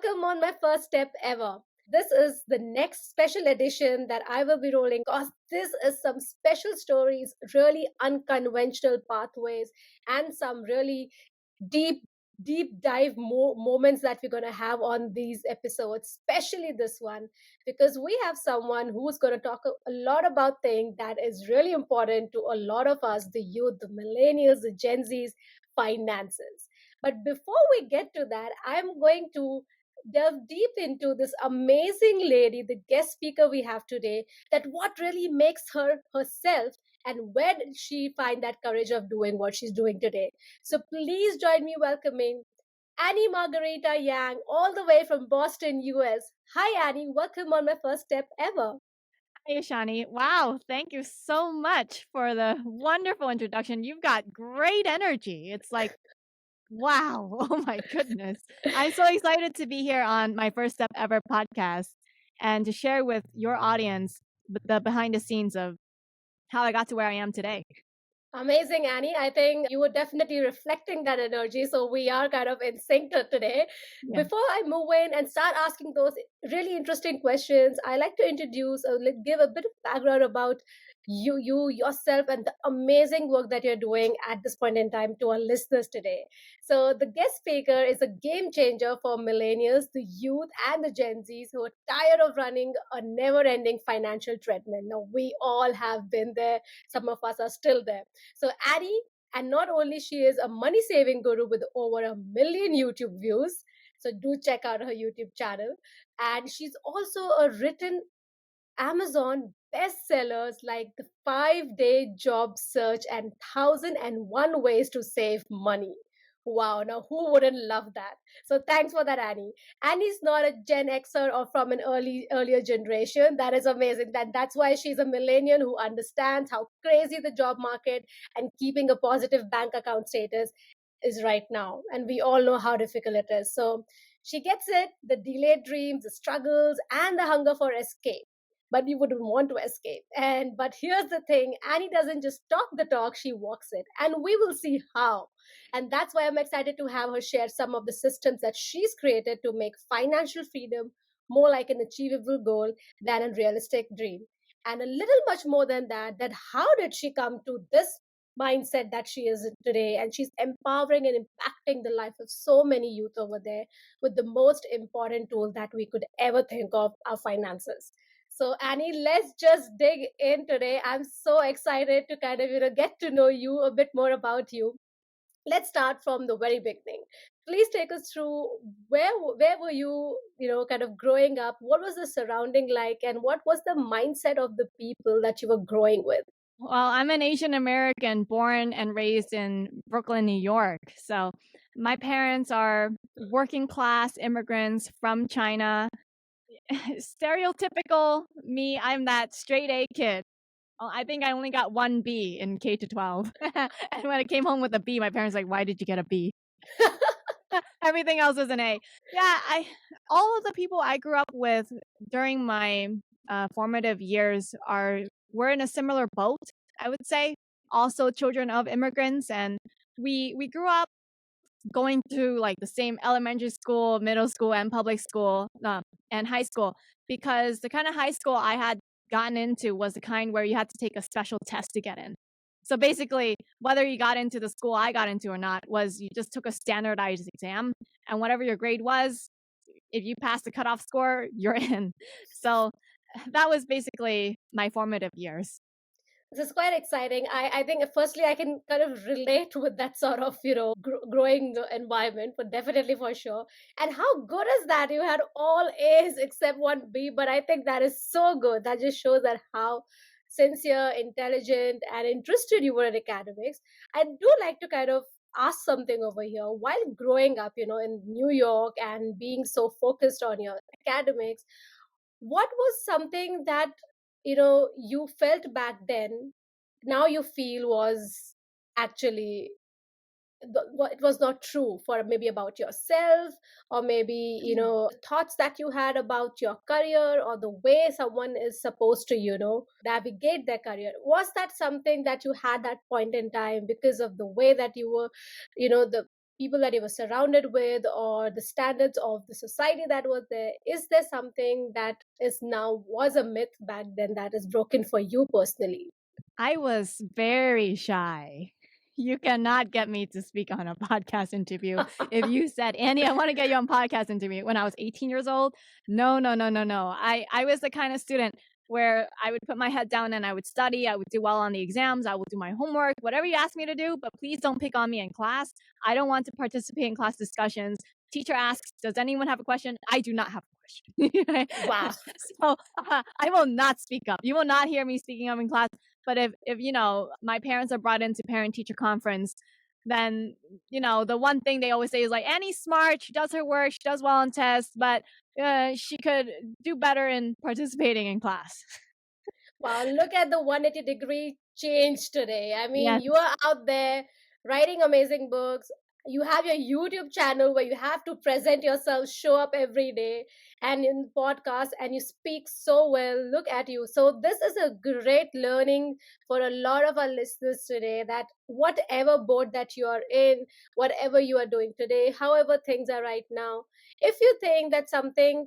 welcome on my first step ever. This is the next special edition that I will be rolling because this is some special stories, really unconventional pathways, and some really deep, deep dive moments that we're going to have on these episodes, especially this one, because we have someone who's going to talk a lot about things that is really important to a lot of us, the youth, the millennials, the Gen Zs, finances. But before we get to that, I'm going to delve deep into this amazing lady, the guest speaker we have today, that what really makes her herself and where did she find that courage of doing what she's doing today. So please join me welcoming Annie Margarita Yang, all the way from Boston, US. Hi, Annie. Welcome on my first step ever. Hey, Shani. Wow, thank you so much for the wonderful introduction. You've got great energy. It's like, wow, oh my goodness. I'm so excited to be here on my first step ever podcast and to share with your audience the behind the scenes of how I got to where I am today. Amazing, Annie. I think you were definitely reflecting that energy. So we are kind of in sync today. Yeah. Before I move in and start asking those really interesting questions, I like to introduce or give a bit of background about you yourself and the amazing work that you're doing at this point in time to our listeners today. So the guest speaker is a game changer for millennials, the youth, and the Gen Zs who are tired of running a never-ending financial treadmill. Now we all have been there. Some of us are still there. So Addie, and not only she is a money saving guru with over 1 million YouTube views, so do check out her YouTube channel. And she's also a written Amazon bestsellers like The 5 Day Job Search and 1001 Ways to Save Money. Wow, now who wouldn't love that? So thanks for that, Annie. Annie's not a Gen Xer or from an earlier generation. That is amazing. That's why she's a millennial who understands how crazy the job market and keeping a positive bank account status is right now. And we all know how difficult it is. So she gets it, the delayed dreams, the struggles, and the hunger for escape, but you wouldn't want to escape. And but here's the thing, Annie doesn't just talk the talk, she walks it, and we will see how. And that's why I'm excited to have her share some of the systems that she's created to make financial freedom more like an achievable goal than a realistic dream. And a little much more than that, that how did she come to this mindset that she is in today, and she's empowering and impacting the life of so many youth over there with the most important tool that we could ever think of, our finances. So, Annie, let's just dig in today. I'm so excited to kind of, get to know you a bit more about you. Let's start from the very beginning. Please take us through where were you, kind of growing up? What was the surrounding like, and what was the mindset of the people that you were growing with? Well, I'm an Asian American born and raised in Brooklyn, New York. So my parents are working class immigrants from China. Stereotypical me, I'm that straight A kid. I think I only got one B in K to 12. And when I came home with a B, my parents were like, why did you get a B? Everything else is an A. Yeah, all of the people I grew up with during my formative years were in a similar boat, I would say. Also children of immigrants, and we grew up going through like the same elementary school, middle school, and public school, and high school, because the kind of high school I had gotten into was the kind where you had to take a special test to get in. So basically, whether you got into the school I got into or not, was you just took a standardized exam, and whatever your grade was, if you passed the cutoff score, you're in. So that was basically my formative years. This is quite exciting. I think firstly I can kind of relate with that sort of growing environment, but definitely for sure. And how good is that you had all A's except one B? But I think that is so good. That just shows that how sincere, intelligent, and interested you were in academics. I do like to kind of ask something over here. While growing up, in New York and being so focused on your academics, what was something that you felt back then, now you feel was actually it was not true, for maybe about yourself, or maybe thoughts that you had about your career, or the way someone is supposed to navigate their career? Was that something that you had that point in time because of the way that you were, the people that you were surrounded with, or the standards of the society that was there? Is there something that is now was a myth back then that is broken for you personally? I was very shy. You cannot get me to speak on a podcast interview. If you said, Annie, I want to get you on podcast interview when I was 18 years old, no, no, no, no, no. I was the kind of student where I would put my head down and I would study. I would do well on the exams. I would do my homework, whatever you ask me to do, but please don't pick on me in class. I don't want to participate in class discussions. Teacher asks, does anyone have a question? I do not have a question. Wow. So I will not speak up. You will not hear me speaking up in class. But if you know, my parents are brought into parent teacher conference, then you know the one thing they always say is like, Annie's smart, she does her work, she does well on tests, but she could do better in participating in class. Wow, look at the 180-degree change today. I mean, Yes. you are out there writing amazing books. You have your YouTube channel where you have to present yourself, show up every day, and in podcast, and you speak so well. Look at you. So, this is a great learning for a lot of our listeners today, that whatever boat that you are in, whatever you are doing today, however things are right now, if you think that something,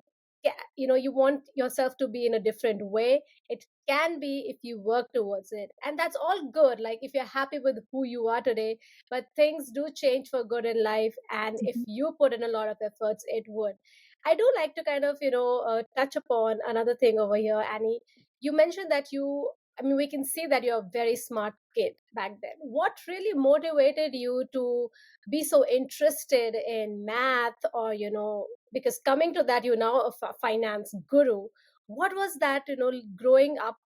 you want yourself to be in a different way, it can be if you work towards it, and that's all good. Like, if you're happy with who you are today, but things do change for good in life, and if Mhm. you put in a lot of efforts, it would. I do like to kind of touch upon another thing over here, Annie. You mentioned that I mean, we can see that you're a very smart kid back then. What really motivated you to be so interested in math, or because coming to that, you're now a finance guru. What was that, growing up,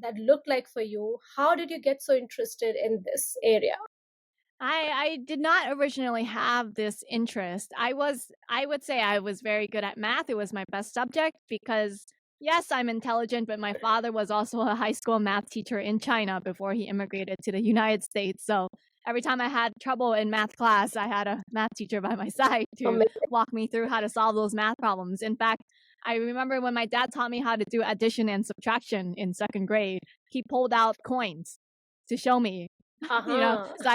that looked like for you? How did you get so interested in this area? I did not originally have this interest. I would say I was very good at math. It was my best subject because yes, I'm intelligent, but my father was also a high school math teacher in China before he immigrated to the United States. So every time I had trouble in math class, I had a math teacher by my side to Amazing. walk me through how to solve those math problems. In fact, I remember when my dad taught me how to do addition and subtraction in second grade, he pulled out coins to show me. Uh-huh. So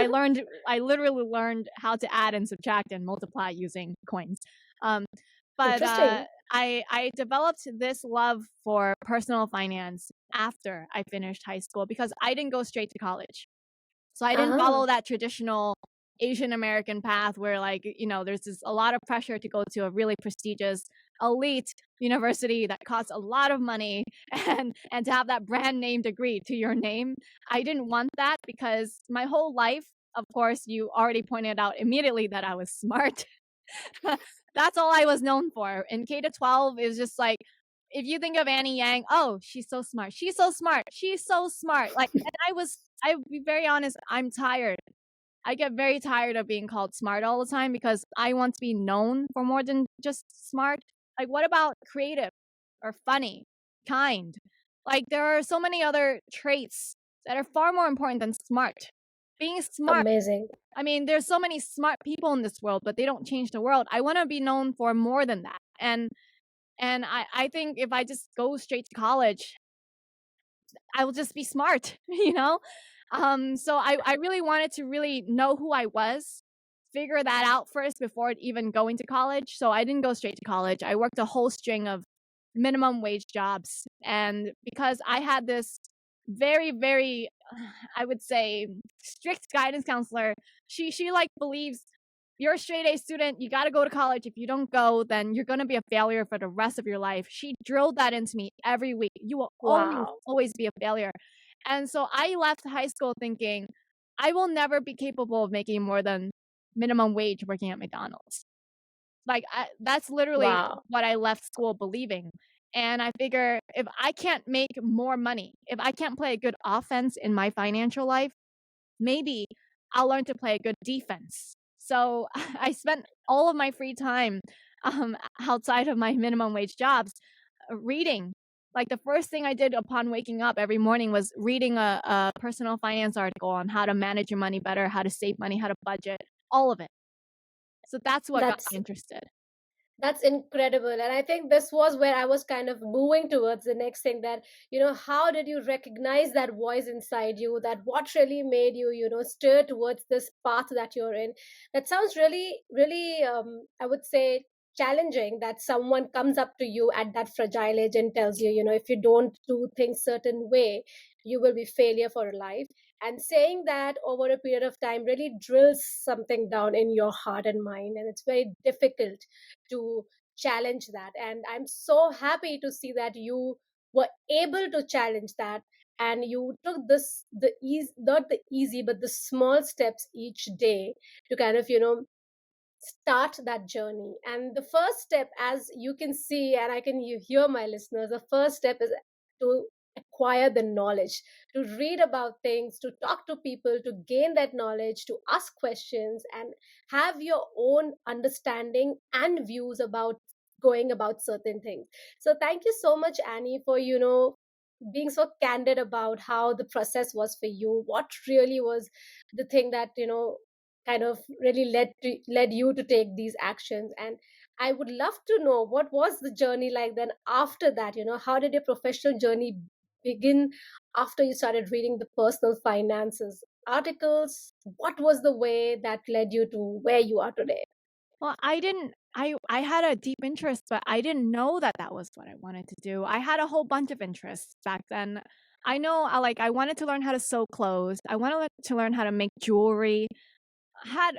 I literally learned how to add and subtract and multiply using coins. Um, but Interesting. I developed this love for personal finance after I finished high school because I didn't go straight to college. So I didn't Uh-huh. follow that traditional Asian American path where there's a lot of pressure to go to a really prestigious elite university that costs a lot of money and to have that brand name degree to your name. I didn't want that because my whole life, of course, you already pointed out immediately that I was smart. That's all I was known for. In K to 12 is just like if you think of Annie Yang, oh, she's so smart. She's so smart. She's so smart. Like and I would be very honest, I'm tired. I get very tired of being called smart all the time because I want to be known for more than just smart. Like what about creative or funny, kind? Like there are so many other traits that are far more important than smart. Being smart, Amazing. I mean, there's so many smart people in this world, but they don't change the world. I want to be known for more than that. And I think if I just go straight to college, I will just be smart, you know? So I really wanted to really know who I was, figure that out first before even going to college. So I didn't go straight to college. I worked a whole string of minimum wage jobs. And because I had this very, very, I would say, strict guidance counselor, she like believes you're a straight A student. You got to go to college. If you don't go, then you're going to be a failure for the rest of your life. She drilled that into me every week. You will always, Wow. always be a failure. And so I left high school thinking I will never be capable of making more than minimum wage working at McDonald's. That's literally Wow. what I left school believing. And I figure if I can't make more money, if I can't play a good offense in my financial life, maybe I'll learn to play a good defense. So I spent all of my free time outside of my minimum wage jobs reading. Like the first thing I did upon waking up every morning was reading a personal finance article on how to manage your money better, how to save money, how to budget, all of it. So that's what got That's me interested. That's incredible. And I think this was where I was kind of moving towards the next thing, that, how did you recognize that voice inside you, that what really made you, steer towards this path that you're in? That sounds really, really, I would say, challenging, that someone comes up to you at that fragile age and tells you, if you don't do things certain way, you will be failure for life. And saying that over a period of time really drills something down in your heart and mind, and it's very difficult to challenge that. And I'm so happy to see that you were able to challenge that, and you took this the easy, not the easy, but the small steps each day to kind of start that journey. And the first step, as you can see, and I can you hear my listeners, the first step is to acquire the knowledge, to read about things, to talk to people, to gain that knowledge, to ask questions, and have your own understanding and views about going about certain things. So thank you so much, Annie, for being so candid about how the process was for you, what really was the thing that kind of really led you to take these actions. And I would love to know, what was the journey like then after that? How did your professional journey begin after you started reading the personal finances articles? What was the way that led you to where you are today? Well, I didn't I had a deep interest, but I didn't know that that was what I wanted to do. I had a whole bunch of interests back then. I know, I wanted to learn how to sew clothes. I wanted to learn how to make jewelry. Had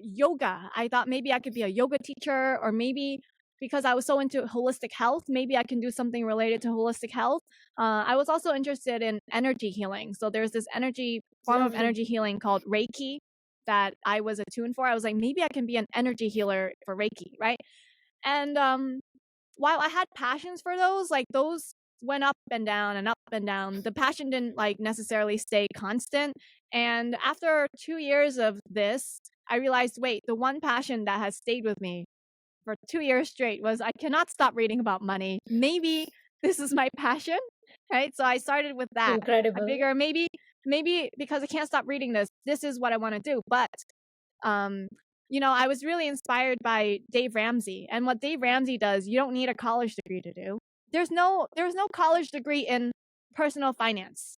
yoga. I thought maybe I could be a yoga teacher, or maybe because I was so into holistic health, maybe I can do something related to holistic health. I was also interested in energy healing. So there's this form of Lovely. energy healing called Reiki that I was attuned for. I was like, maybe I can be an energy healer for Reiki, right? And while I had passions for those, like those went up and down and up and down. The passion didn't like necessarily stay constant. And after 2 years of this, I realized, wait, the one passion that has stayed with me for 2 years straight was I cannot stop reading about money. Maybe this is my passion, right? So I started with that. I Incredible. figure maybe because I can't stop reading this is what I want to do. But um, I was really inspired by Dave Ramsey, and what Dave Ramsey does, you don't need a college degree to do. There's no college degree in personal finance.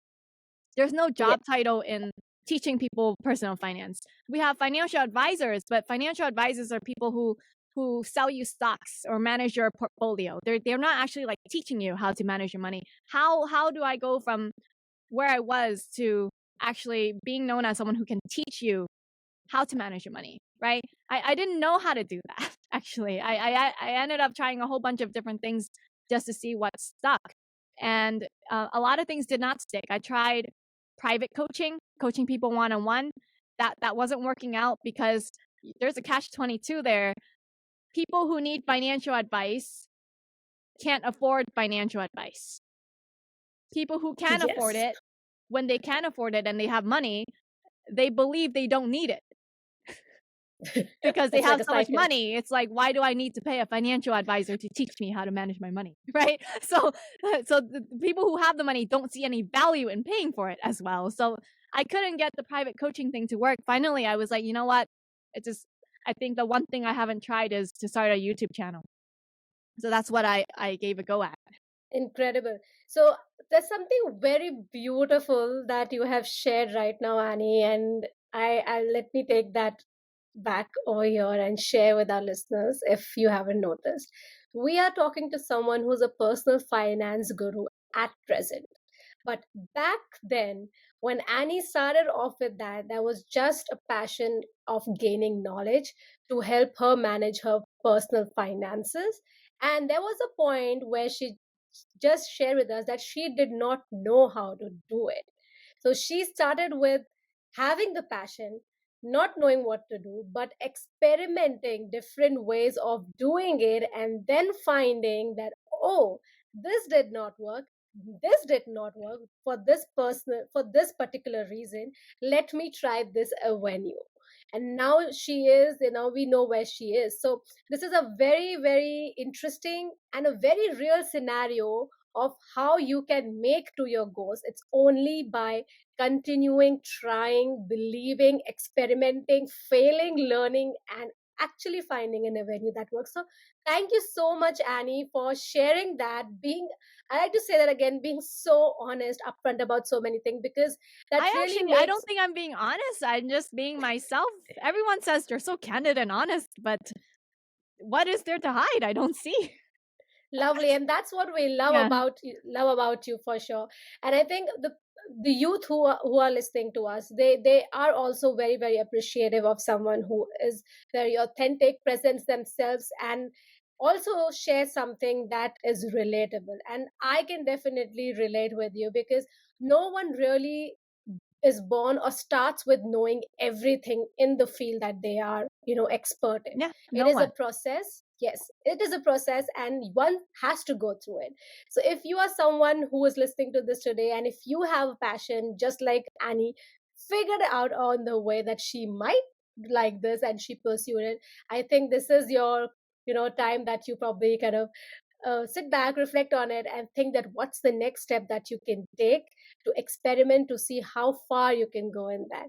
There's no Yeah. job title in teaching people personal finance. We have financial advisors, but financial advisors are people who sell you stocks or manage your portfolio. They're not actually like teaching you how to manage your money. How do I go from where I was to actually being known as someone who can teach you how to manage your money, right? I didn't know how to do that, actually. I ended up trying a whole bunch of different things just to see what stuck. And a lot of things did not stick. I tried private coaching people one-on-one. That wasn't working out because there's a catch-22 there. People who need financial advice can't afford financial advice. People who can afford Yes. it, when they can afford it and they have money, they believe they don't need it because they It's like have a so much cycle. money. It's like, why do I need to pay a financial advisor to teach me how to manage my money, right? So the people who have the money don't see any value in paying for it as well. So I couldn't get the private coaching thing to work. Finally, I was like, you know what? I think the one thing I haven't tried is to start a YouTube channel. So that's what I gave a go at. Incredible. So there's something very beautiful that you have shared right now, Annie, and I let me take that back over here and share with our listeners if you haven't noticed. We are talking to someone who's a personal finance guru at present. But back then, when Annie started off with that, there was just a passion of gaining knowledge to help her manage her personal finances. And there was a point where she just shared with us that she did not know how to do it. So she started with having the passion, not knowing what to do, but experimenting different ways of doing it, and then finding that, oh, this did not work. This did not work for this person for this particular reason. Let me try this avenue. And now she is, we know where she is. So this is a very, very interesting and a very real scenario of how you can make to your goals. It's only by continuing, trying, believing, experimenting, failing, learning, and actually finding an avenue that works. So thank you so much, Annie, for sharing that. Being, I like to say that again, being so honest, upfront about so many things, because that really I makes don't think I'm being honest. I'm just being myself. Everyone says you're so candid and honest, but what is there to hide? I don't see. lovely, and that's what we Yeah. love about you for sure. And I think the youth who are listening to us, they are also very, very appreciative of someone who is very authentic, presents themselves, and also share something that is relatable. And I can definitely relate with you, because no one really is born or starts with knowing everything in the field that they are, expert in. Yeah. It No is a one. process. Yes, it is a process, and one has to go through it. So if you are someone who is listening to this today, and if you have a passion just like Annie figured out on the way that she might like this and she pursued it, I think this is your, time that you probably kind of sit back, reflect on it, and think that what's the next step that you can take to experiment, to see how far you can go in that.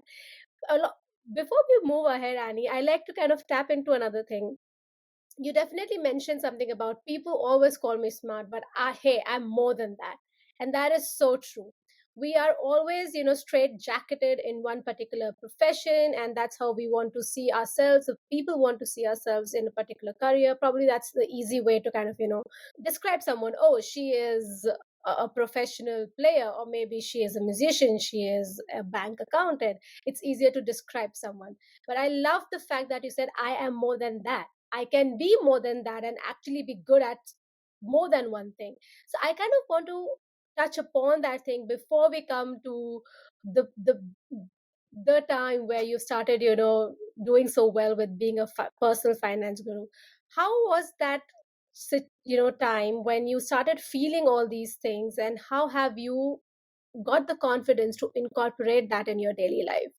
A lo- Before we move ahead, Annie, I like to kind of tap into another thing. You definitely mentioned something about people always call me smart, but hey, I'm more than that. And that is so true. We are always, straight jacketed in one particular profession, and that's how we want to see ourselves. If people want to see ourselves in a particular career, probably that's the easy way to kind of, describe someone. Oh, she is a professional player, or maybe she is a musician, she is a bank accountant. It's easier to describe someone. But I love the fact that you said, I am more than that. I can be more than that and actually be good at more than one thing. So I kind of want to touch upon that thing before we come to the time where you started, doing so well with being a personal finance guru. How was that time when you started feeling all these things, and how have you got the confidence to incorporate that in your daily life?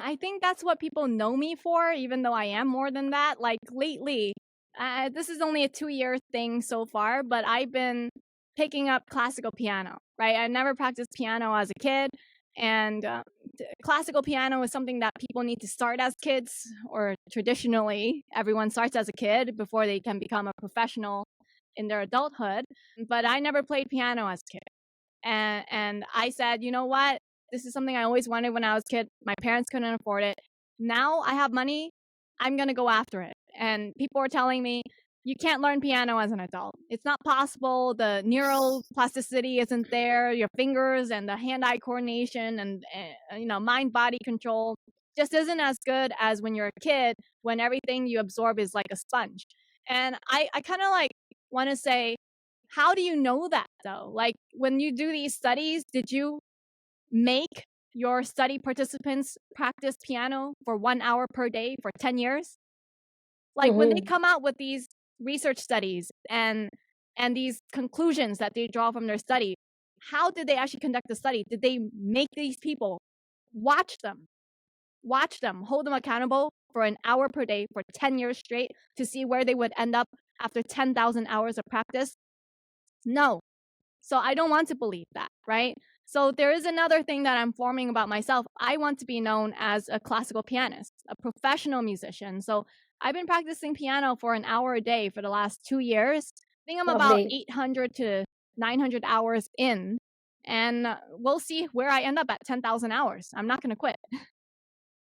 I think that's what people know me for, even though I am more than that. Like lately, this is only a 2-year thing so far, but I've been picking up classical piano, right? I never practiced piano as a kid. And classical piano is something that people need to start as kids, or traditionally, everyone starts as a kid before they can become a professional in their adulthood. But I never played piano as a kid. And I said, you know what? This is something I always wanted when I was a kid. My parents couldn't afford it. Now I have money. I'm going to go after it. And people are telling me, you can't learn piano as an adult. It's not possible. The neural plasticity isn't there. Your fingers and the hand-eye coordination and mind-body control just isn't as good as when you're a kid, when everything you absorb is like a sponge. And I kind of like want to say, how do you know that though? Like when you do these studies, did you make your study participants practice piano for 1 hour per day for 10 years? Like when they Hmm. come out with these research studies and these conclusions that they draw from their study, how did they actually conduct the study? Did they make these people watch them, hold them accountable for an hour per day for 10 years straight to see where they would end up after 10,000 hours of practice? No. So I don't want to believe that, right? So there is another thing that I'm forming about myself. I want to be known as a classical pianist, a professional musician. So I've been practicing piano for an hour a day for the last 2 years. I think I'm about Lovely. 800 to 900 hours in, and we'll see where I end up at 10,000 hours. I'm not going to quit.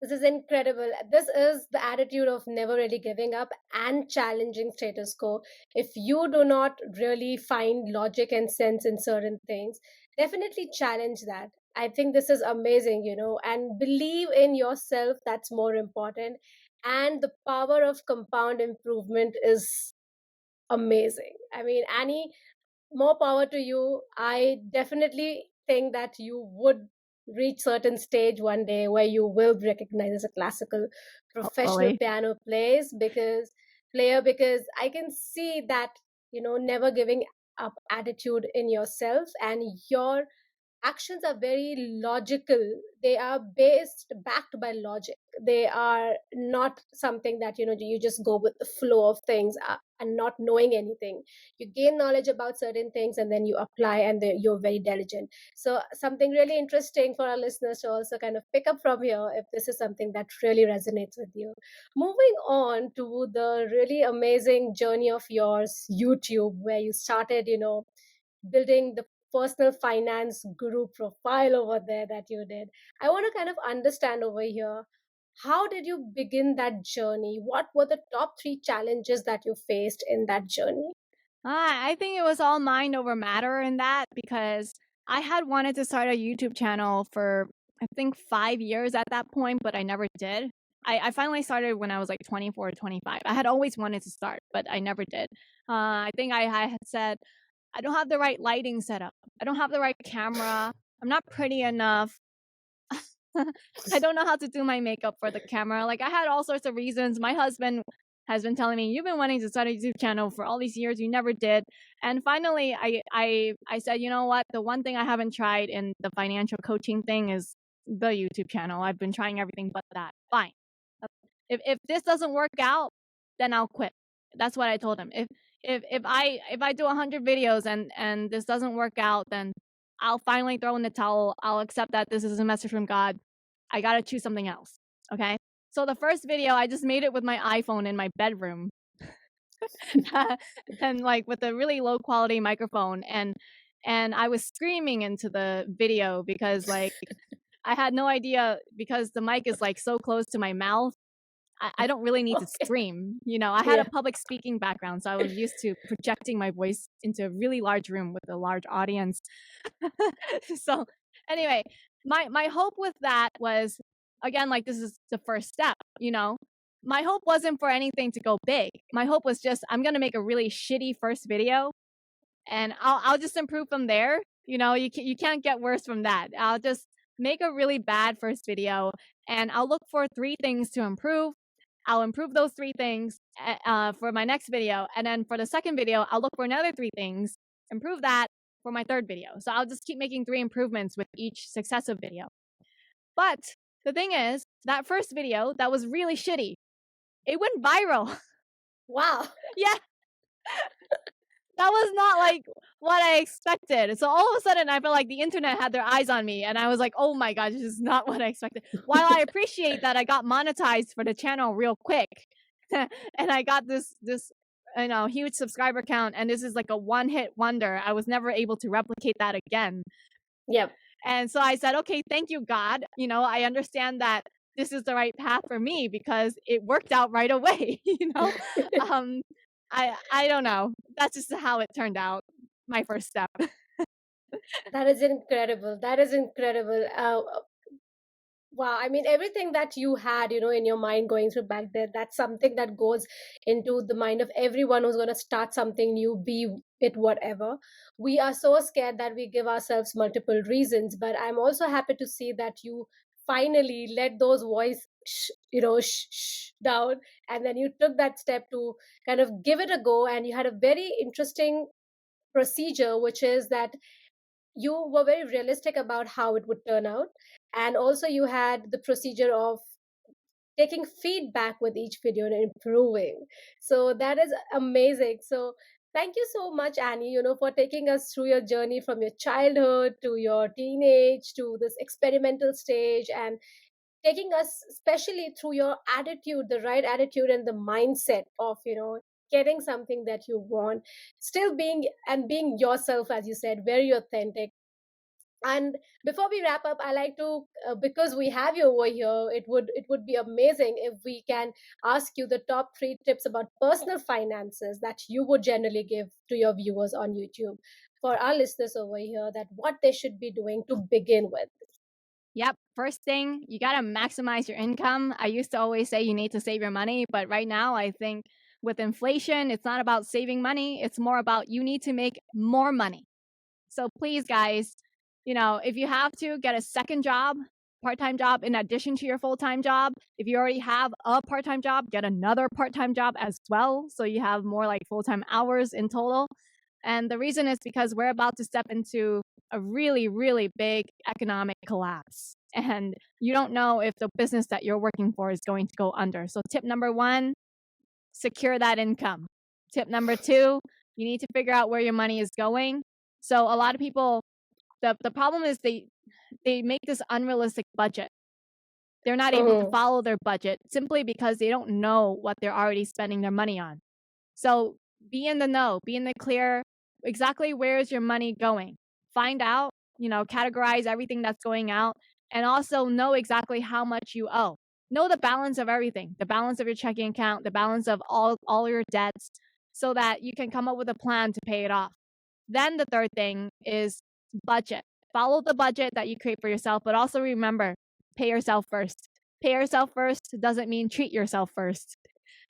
This is incredible. This is the attitude of never really giving up and challenging status quo. If you do not really find logic and sense in certain things, definitely challenge that. I think this is amazing, and believe in yourself. That's more important. And the power of compound improvement is amazing. I mean, Annie, more power to you. I definitely think that you would reach certain stage one day where you will be recognized as a classical professional Hopefully. piano player, because I can see that, never giving up attitude in yourself, and your actions are very logical. They are backed by logic. They are not something that you just go with the flow of things, and not knowing anything. You gain knowledge about certain things and then you apply, and you're very diligent. So something really interesting for our listeners to also kind of pick up from here, if this is something that really resonates with you. Moving on to the really amazing journey of yours, YouTube, where you started building the personal finance guru profile over there that you did. I want to kind of understand over here, how did you begin that journey? What were the top three challenges that you faced in that journey? I think it was all mind over matter in that, because I had wanted to start a YouTube channel for, I think, 5 years at that point, but I never did. I finally started when I was like 24 or 25. I had always wanted to start, but I never did. I think I had said, I don't have the right lighting setup. I don't have the right camera. I'm not pretty enough. I don't know how to do my makeup for the camera. Like, I had all sorts of reasons. My husband has been telling me, you've been wanting to start a YouTube channel for all these years, you never did. And finally I said, you know what? The one thing I haven't tried in the financial coaching thing is the YouTube channel. I've been trying everything but that. Fine. If this doesn't work out, then I'll quit. That's what I told him. If I do 100 videos and this doesn't work out, then I'll finally throw in the towel. I'll accept that this is a message from God. I got to choose something else. Okay? So the first video, I just made it with my iPhone in my bedroom. And like with a really low quality microphone, and I was screaming into the video because like I had no idea, because the mic is like so close to my mouth. I don't really need to Okay. scream. I had a Yeah. public speaking background, so I was used to projecting my voice into a really large room with a large audience. So anyway, my hope with that was, again, like, this is the first step. My hope wasn't for anything to go big. My hope was just, I'm gonna make a really shitty first video, and I'll just improve from there. You can't get worse from that. I'll just make a really bad first video, and I'll look for 3 things to improve. I'll improve those 3 things for my next video, and then for the second video, I'll look for another 3 things, improve that for my third video. So I'll just keep making 3 improvements with each successive video. But the thing is, that first video that was really shitty, it went viral. Wow. Yeah, that was not like what I expected. So all of a sudden, I felt like the internet had their eyes on me, and I was like, "Oh my god, this is not what I expected." While I appreciate that I got monetized for the channel real quick, and I got this huge subscriber count, and this is like a one-hit wonder. I was never able to replicate that again. Yep. And so I said, "Okay, thank you, God. I understand that this is the right path for me because it worked out right away." Um, I don't know. That's just how it turned out. My first step. That is incredible. That is incredible. Wow, I mean, everything that you had, in your mind going through back there, that's something that goes into the mind of everyone who's going to start something new, be it whatever. We are so scared that we give ourselves multiple reasons, but I'm also happy to see that you finally let those voice, down, and then you took that step to kind of give it a go, and you had a very interesting procedure, which is that you were very realistic about how it would turn out, and also you had the procedure of taking feedback with each video and improving. So that is amazing. So thank you so much, Annie, for taking us through your journey from your childhood to your teenage to this experimental stage, and taking us especially through your attitude, the right attitude and the mindset of getting something that you want, still being yourself, as you said, very authentic. And before we wrap up, I like to, because we have you over here, it would be amazing if we can ask you the top three tips about personal finances that you would generally give to your viewers on YouTube, for our listeners over here, that what they should be doing to begin with. Yep. First thing, you got to maximize your income. I used to always say you need to save your money, but right now I think with inflation, it's not about saving money. It's more about you need to make more money. So please, guys, if you have to, get a second job, part-time job in addition to your full-time job. If you already have a part-time job, get another part-time job as well, so you have more like full-time hours in total. And the reason is because we're about to step into a really, really big economic collapse. And you don't know if the business that you're working for is going to go under. So, tip number one, secure that income. Tip number two, you need to figure out where your money is going. So, a lot of people, the problem is they make this unrealistic budget. They're not able to Mhm. follow their budget simply because they don't know what they're already spending their money on. So be in the know, be in the clear, exactly where is your money going. Find out, categorize everything that's going out, and also know exactly how much you owe. Know the balance of everything, the balance of your checking account, the balance of all your debts, so that you can come up with a plan to pay it off. Then the third thing is budget. Follow the budget that you create for yourself, but also remember, pay yourself first. Pay yourself first doesn't mean treat yourself first.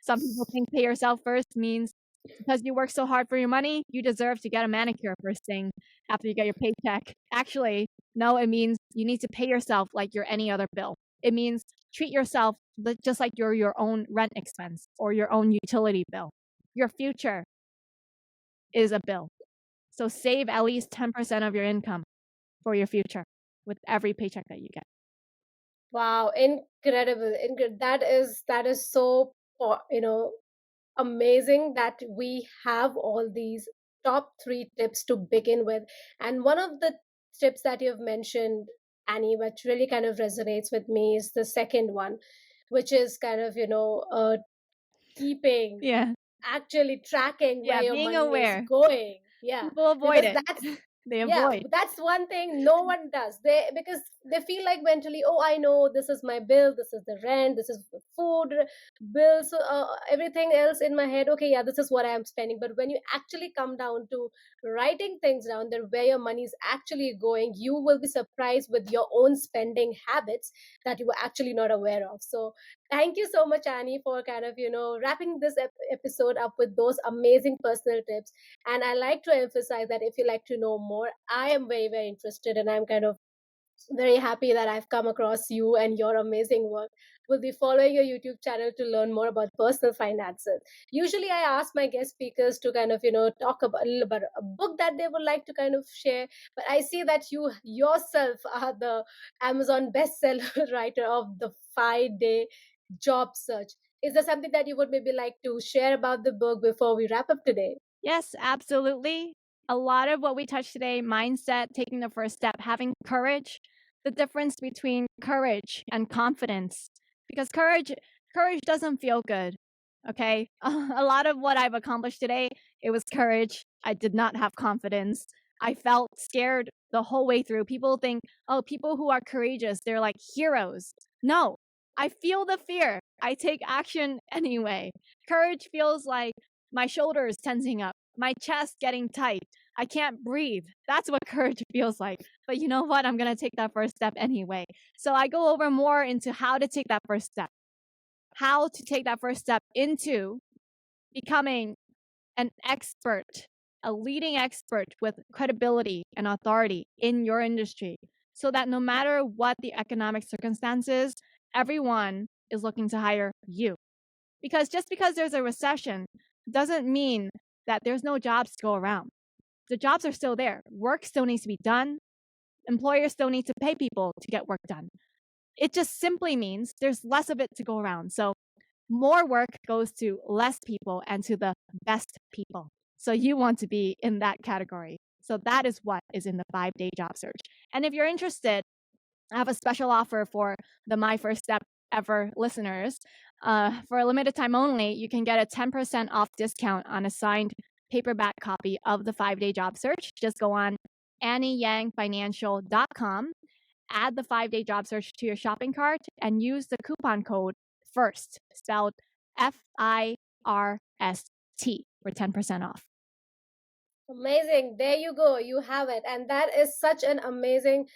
Some people think pay yourself first means because you work so hard for your money, you deserve to get a manicure first thing after you get your paycheck. Actually, no, it means you need to pay yourself like you're any other bill. It means treat yourself just like you're your own rent expense or your own utility bill. Your future is a bill. So save at least 10% of your income for your future with every paycheck that you get. Wow, incredible. That is so amazing that we have all these top three tips to begin with. And one of the tips that you've mentioned, Annie, which really kind of resonates with me is the second one, which is kind of, keeping, Yeah. actually tracking where Yeah, your being money is aware. going. Yeah, People avoid because it. that's They yeah, avoid. that's one thing no one does. Because they feel like mentally, oh, I know this is my bill, this is the rent, this is the food bill, so everything else in my head, okay, yeah, this is what I am spending. But when you actually come down to writing things down, then where your money is actually going, you will be surprised with your own spending habits that you were actually not aware of. So thank you so much, Annie, for kind of wrapping this episode up with those amazing personal tips. And I like to emphasize that if you like to know more, I am very, very interested, and I'm kind of very happy that I've come across you and your amazing work. We'll be following your YouTube channel to learn more about personal finances. Usually, I ask my guest speakers to kind of, talk about a little about a book that they would like to kind of share. But I see that you yourself are the Amazon bestseller writer of the 5 Day Job Search. Is there something that you would maybe like to share about the book before we wrap up today? Yes, absolutely. A lot of what we touched today, mindset, taking the first step, having courage, the difference between courage and confidence. Because courage doesn't feel good. Okay? A lot of what I've accomplished today, it was courage. I did not have confidence. I felt scared the whole way through. People think, "Oh, people who are courageous, they're like heroes." No. I feel the fear. I take action anyway. Courage feels like my shoulders tensing up, my chest getting tight. I can't breathe. That's what courage feels like. But you know what? I'm going to take that first step anyway. So I go over more into how to take that first step, how to take that first step into becoming an expert, a leading expert with credibility and authority in your industry, so that no matter what the economic circumstances, everyone is looking to hire you. Because just because there's a recession doesn't mean that there's no jobs to go around. The jobs are still there. Work still needs to be done. Employers still need to pay people to get work done. It just simply means there's less of it to go around. So more work goes to less people and to the best people. So you want to be in that category. So that is what is in the 5 Day Job Search. And if you're interested, I have a special offer for the My First Step Ever listeners. For a limited time only, you can get a 10% off discount on a signed paperback copy of the 5 Day Job Search. Just go on AnnieYangFinancial.com, add the 5 Day Job Search to your shopping cart, and use the coupon code FIRST, spelled FIRST, for 10% off. Amazing. There you go. You have it. And that is such an amazing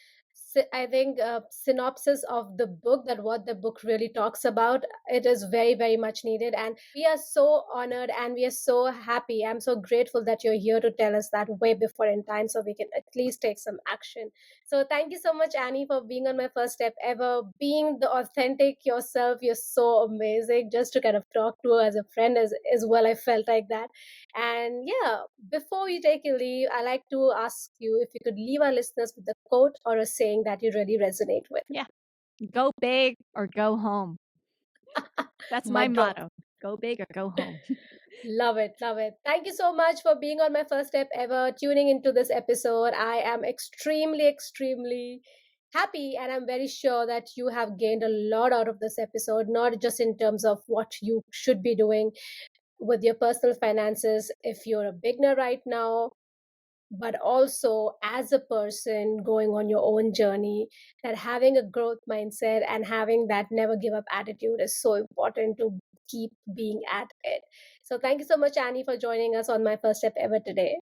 I think synopsis of the book, that what the book really talks about, it is very, very much needed. And we are so honored and we are so happy. I'm so grateful that you're here to tell us that way before in time so we can at least take some action. So thank you so much, Annie, for being on my first step ever, being the authentic yourself. You're so amazing. Just to kind of talk to her as a friend as well, I felt like that. And yeah, before we take a leave, I like to ask you if you could leave our listeners with a quote or a saying that you really resonate with. Yeah. Go big or go home. That's my Mic drop. motto. Go big or go home. Love it, love it. Thank you so much for being on my first step ever, tuning into this episode. I am extremely, extremely happy, and I'm very sure that you have gained a lot out of this episode, not just in terms of what you should be doing with your personal finances if you're a beginner right now, but also as a person going on your own journey, that having a growth mindset and having that never give up attitude is so important to keep being at it. So thank you so much, Annie, for joining us on my first step ever today.